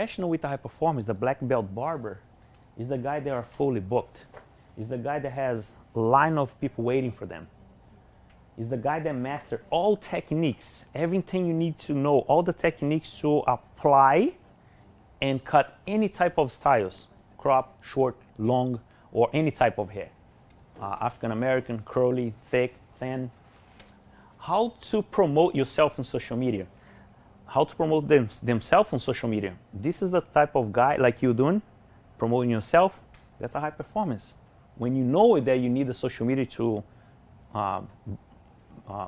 Professional with high performance, the black belt barber, is the guy that are fully booked. Is the guy that has a line of people waiting for them. Is the guy that master all techniques, everything you need to know, all the techniques to apply and cut any type of styles, crop, short, long, or any type of hair. African American, curly, thick, thin. How to promote yourself on social media. How to promote themselves on social media. This is the type of guy like you doing, promoting yourself. That's a high performance. When you know that you need the social media to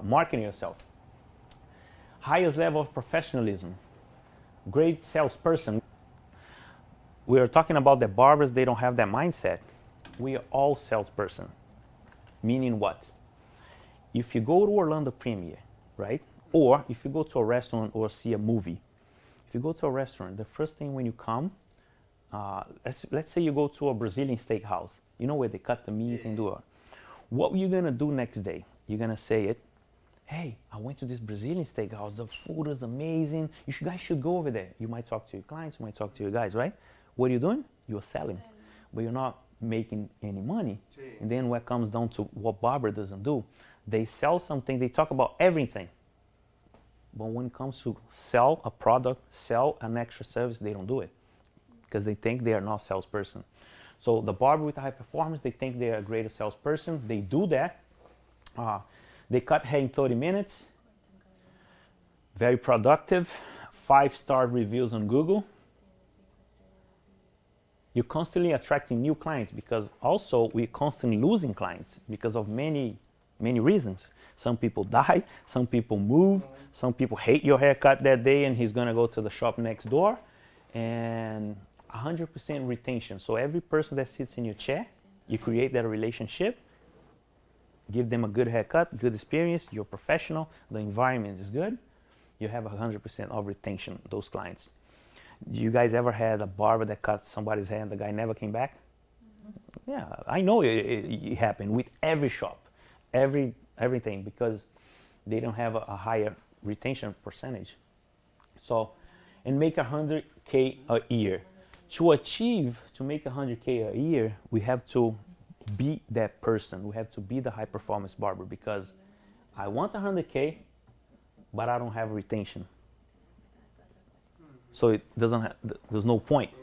market yourself. Highest level of professionalism. Great salesperson. We are talking about the barbers, they don't have that mindset. We are all salesperson. Meaning what? If you go to Orlando Premiere, right? Or if you go to a restaurant or see a movie. If you go to a restaurant, the first thing when you come, let's say you go to a Brazilian steakhouse. You know where they cut the meat and do it. What are you gonna do next day? You're gonna say it, hey, I went to this Brazilian steakhouse. The food is amazing. Guys should go over there. You might talk to your clients, you might talk to your guys, right? What are you doing? You're selling, but you're not making any money. And then when it comes down to what barber doesn't do, they sell something, they talk about everything. But when it comes to sell a product, sell an extra service, they don't do it because they think they are not a salesperson. So the barber with high performance, they think they are a greater salesperson. They do that. They cut hair in 30 minutes. Very productive. 5-star reviews on Google. You're constantly attracting new clients because also we're constantly losing clients because of many reasons. Some people die, some people move, some people hate your haircut that day and he's gonna go to the shop next door. And 100% retention. So every person that sits in your chair, you create that relationship, give them a good haircut, good experience, you're professional, the environment is good, you have 100% of retention, those clients. You guys ever had a barber that cut somebody's hair and the guy never came back? Mm-hmm. Yeah, I know it happened with every shop, everything, because they don't have a higher retention percentage. So, and make 100K a year. To make 100K a year, we have to be that person. We have to be the high performance barber because I want 100K, but I don't have retention. So it doesn't there's no point.